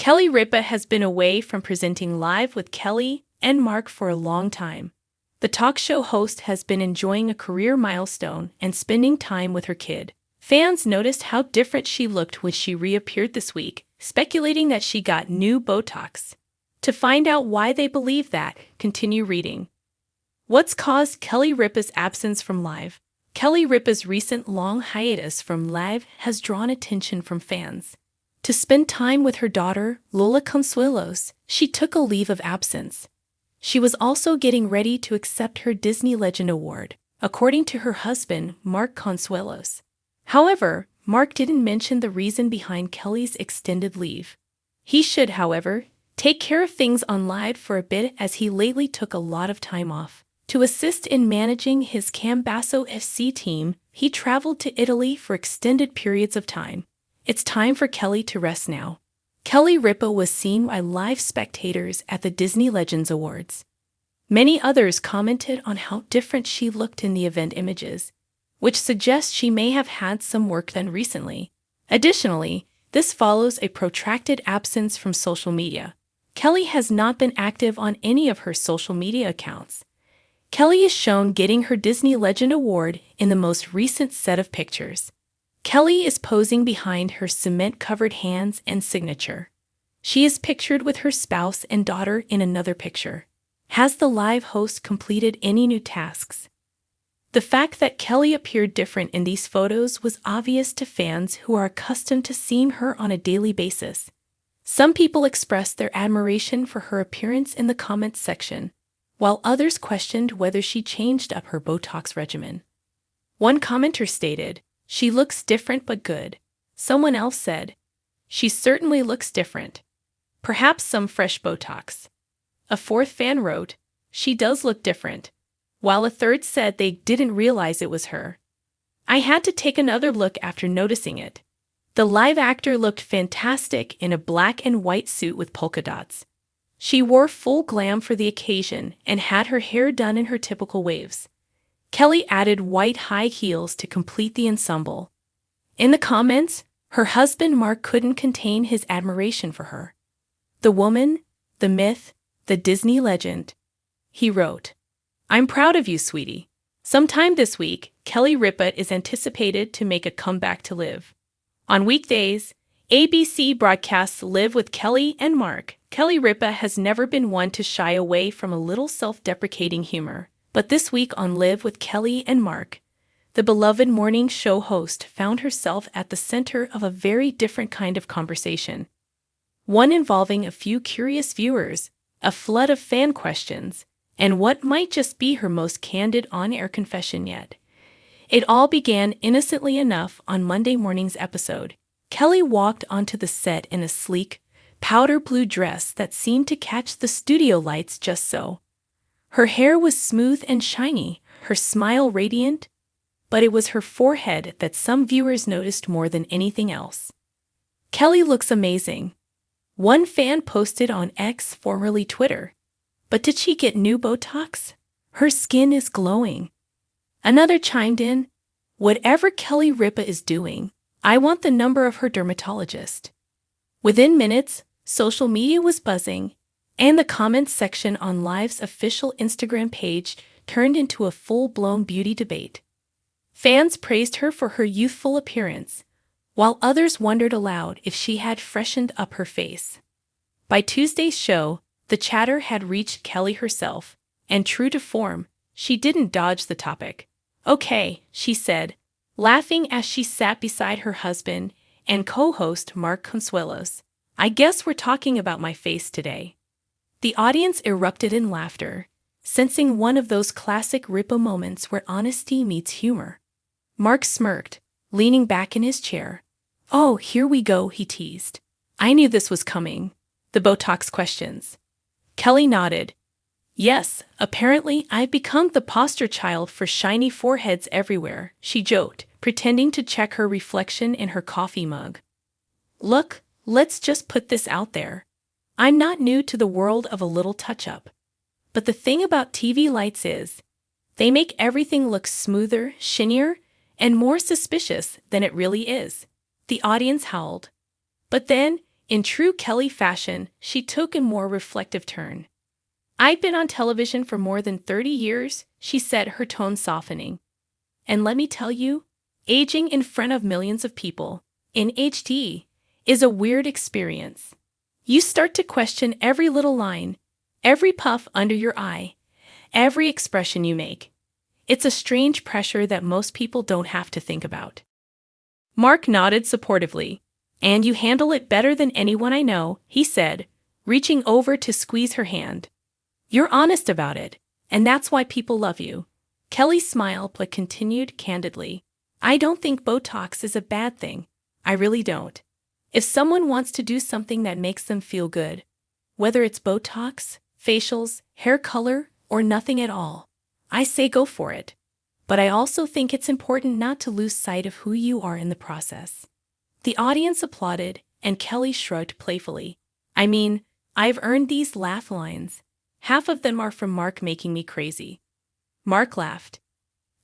Kelly Ripa has been away from presenting Live with Kelly and Mark for a long time. The talk show host has been enjoying a career milestone and spending time with her kid. Fans noticed how different she looked when she reappeared this week, speculating that she got new Botox. To find out why they believe that, continue reading. What's caused Kelly Ripa's absence from Live? Kelly Ripa's recent long hiatus from Live has drawn attention from fans. To spend time with her daughter, Lola Consuelos, she took a leave of absence. She was also getting ready to accept her Disney Legend Award, according to her husband, Mark Consuelos. However, Mark didn't mention the reason behind Kelly's extended leave. He should, however, take care of things on Live for a bit, as he lately took a lot of time off. To assist in managing his Cambasso FC team, he traveled to Italy for extended periods of time. It's time for Kelly to rest now. Kelly Ripa was seen by live spectators at the Disney Legends Awards. Many others commented on how different she looked in the event images, which suggests she may have had some work done recently. Additionally, this follows a protracted absence from social media. Kelly has not been active on any of her social media accounts. Kelly is shown getting her Disney Legend Award in the most recent set of pictures. Kelly is posing behind her cement-covered hands and signature. She is pictured with her spouse and daughter in another picture. Has the live host completed any new tasks? The fact that Kelly appeared different in these photos was obvious to fans who are accustomed to seeing her on a daily basis. Some people expressed their admiration for her appearance in the comments section, while others questioned whether she changed up her Botox regimen. One commenter stated, "She looks different but good." Someone else said, "She certainly looks different. Perhaps some fresh Botox." A fourth fan wrote, "She does look different," while a third said they didn't realize it was her. "I had to take another look after noticing it." The live actor looked fantastic in a black and white suit with polka dots. She wore full glam for the occasion and had her hair done in her typical waves. Kelly added white high heels to complete the ensemble. In the comments, her husband Mark couldn't contain his admiration for her. "The woman, the myth, the Disney legend," he wrote. "I'm proud of you, sweetie." Sometime this week, Kelly Ripa is anticipated to make a comeback to Live. On weekdays, ABC broadcasts Live with Kelly and Mark. Kelly Ripa has never been one to shy away from a little self-deprecating humor. But this week on Live with Kelly and Mark, the beloved morning show host found herself at the center of a very different kind of conversation. One involving a few curious viewers, a flood of fan questions, and what might just be her most candid on-air confession yet. It all began innocently enough on Monday morning's episode. Kelly walked onto the set in a sleek, powder blue dress that seemed to catch the studio lights just so. Her hair was smooth and shiny, her smile radiant, but it was her forehead that some viewers noticed more than anything else. "Kelly looks amazing," one fan posted on X, formerly Twitter. "But did she get new Botox? Her skin is glowing." Another chimed in, "Whatever Kelly Ripa is doing, I want the number of her dermatologist." Within minutes, social media was buzzing, and the comments section on Live's official Instagram page turned into a full-blown beauty debate. Fans praised her for her youthful appearance, while others wondered aloud if she had freshened up her face. By Tuesday's show, the chatter had reached Kelly herself, and true to form, she didn't dodge the topic. "Okay," she said, laughing as she sat beside her husband and co-host Mark Consuelos. "I guess we're talking about my face today." The audience erupted in laughter, sensing one of those classic Ripa moments where honesty meets humor. Mark smirked, leaning back in his chair. "Oh, here we go," he teased. "I knew this was coming." The Botox questions. Kelly nodded. "Yes, apparently I've become the poster child for shiny foreheads everywhere," she joked, pretending to check her reflection in her coffee mug. "Look, let's just put this out there. I'm not new to the world of a little touch-up. But the thing about TV lights is, they make everything look smoother, shinier, and more suspicious than it really is." The audience howled. But then, In true Kelly fashion, she took a more reflective turn. "I've been on television for more than 30 years," she said, her tone softening. "And let me tell you, aging in front of millions of people, in HD, is a weird experience. You start to question every little line, every puff under your eye, every expression you make. It's a strange pressure that most people don't have to think about." Mark nodded supportively. "And you handle it better than anyone I know," he said, reaching over to squeeze her hand. "You're honest about it, and that's why people love you." Kelly smiled but continued candidly. "I don't think Botox is a bad thing. I really don't. If someone wants to do something that makes them feel good, whether it's Botox, facials, hair color, or nothing at all, I say go for it. But I also think it's important not to lose sight of who you are in the process." The audience applauded, and Kelly shrugged playfully. "I mean, I've earned these laugh lines. Half of them are from Mark making me crazy." Mark laughed.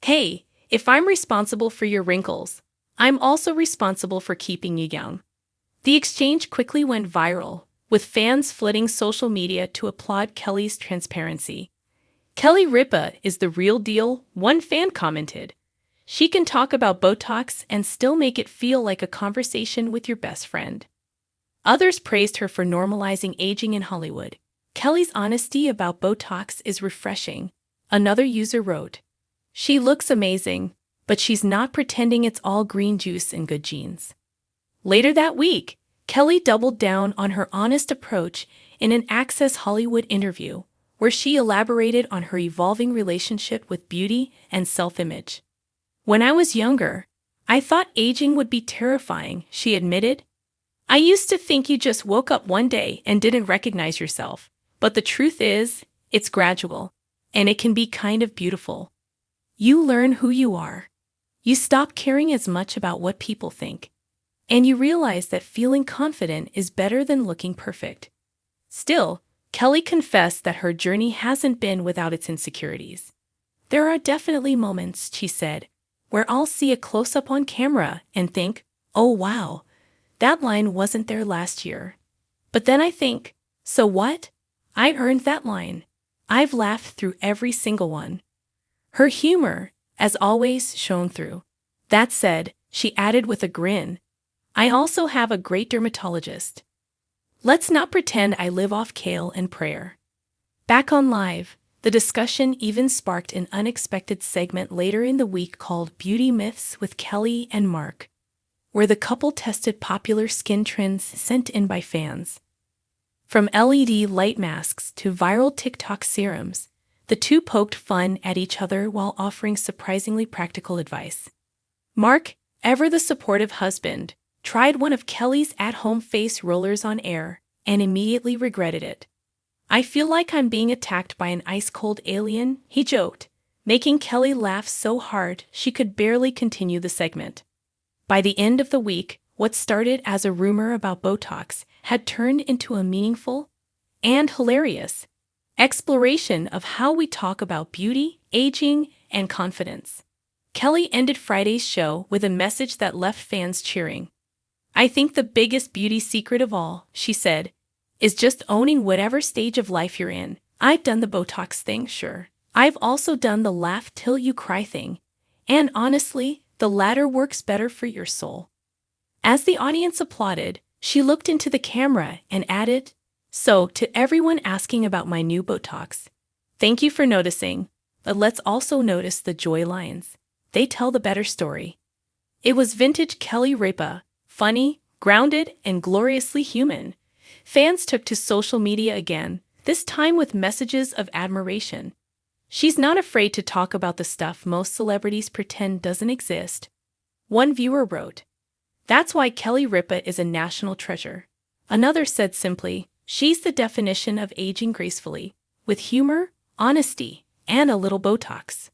"Hey, if I'm responsible for your wrinkles, I'm also responsible for keeping you young." The exchange quickly went viral, with fans flooding social media to applaud Kelly's transparency. "Kelly Ripa is the real deal," one fan commented. "She can talk about Botox and still make it feel like a conversation with your best friend." Others praised her for normalizing aging in Hollywood. "Kelly's honesty about Botox is refreshing," another user wrote. "She looks amazing, but she's not pretending it's all green juice and good genes." Later that week, Kelly doubled down on her honest approach in an Access Hollywood interview, where she elaborated on her evolving relationship with beauty and self-image. "When I was younger, I thought aging would be terrifying," she admitted. "I used to think you just woke up one day and didn't recognize yourself, but the truth is, it's gradual, and it can be kind of beautiful. You learn who you are. You stop caring as much about what people think, and you realize that feeling confident is better than looking perfect." Still, Kelly confessed that her journey hasn't been without its insecurities. "There are definitely moments," she said, "where I'll see a close-up on camera and think, oh wow, that line wasn't there last year. But then I think, so what? I earned that line. I've laughed through every single one." Her humor, as always, shone through. That said, she added with a grin, "I also have a great dermatologist. Let's not pretend I live off kale and prayer." Back on Live, the discussion even sparked an unexpected segment later in the week called Beauty Myths with Kelly and Mark, where the couple tested popular skin trends sent in by fans. From LED light masks to viral TikTok serums, the two poked fun at each other while offering surprisingly practical advice. Mark, ever the supportive husband, tried one of Kelly's at-home face rollers on air and immediately regretted it. "I feel like I'm being attacked by an ice-cold alien," he joked, making Kelly laugh so hard she could barely continue the segment. By the end of the week, what started as a rumor about Botox had turned into a meaningful and hilarious exploration of how we talk about beauty, aging, and confidence. Kelly ended Friday's show with a message that left fans cheering. "I think the biggest beauty secret of all," she said, "is just owning whatever stage of life you're in. I've done the Botox thing, sure. I've also done the laugh till you cry thing. And honestly, the latter works better for your soul." As the audience applauded, she looked into the camera and added, "So, to everyone asking about my new Botox, thank you for noticing, but let's also notice the joy lines. They tell the better story." It was vintage Kelly Ripa, funny, grounded, and gloriously human. Fans took to social media again, this time with messages of admiration. "She's not afraid to talk about the stuff most celebrities pretend doesn't exist," one viewer wrote. "That's why Kelly Ripa is a national treasure." Another said simply, "She's the definition of aging gracefully, with humor, honesty, and a little Botox."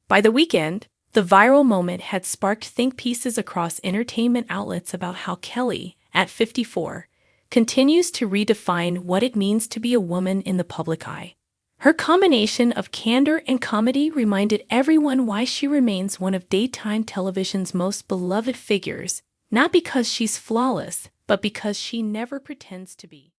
By the weekend, the viral moment had sparked think pieces across entertainment outlets about how Kelly, at 54, continues to redefine what it means to be a woman in the public eye. Her combination of candor and comedy reminded everyone why she remains one of daytime television's most beloved figures, not because she's flawless, but because she never pretends to be.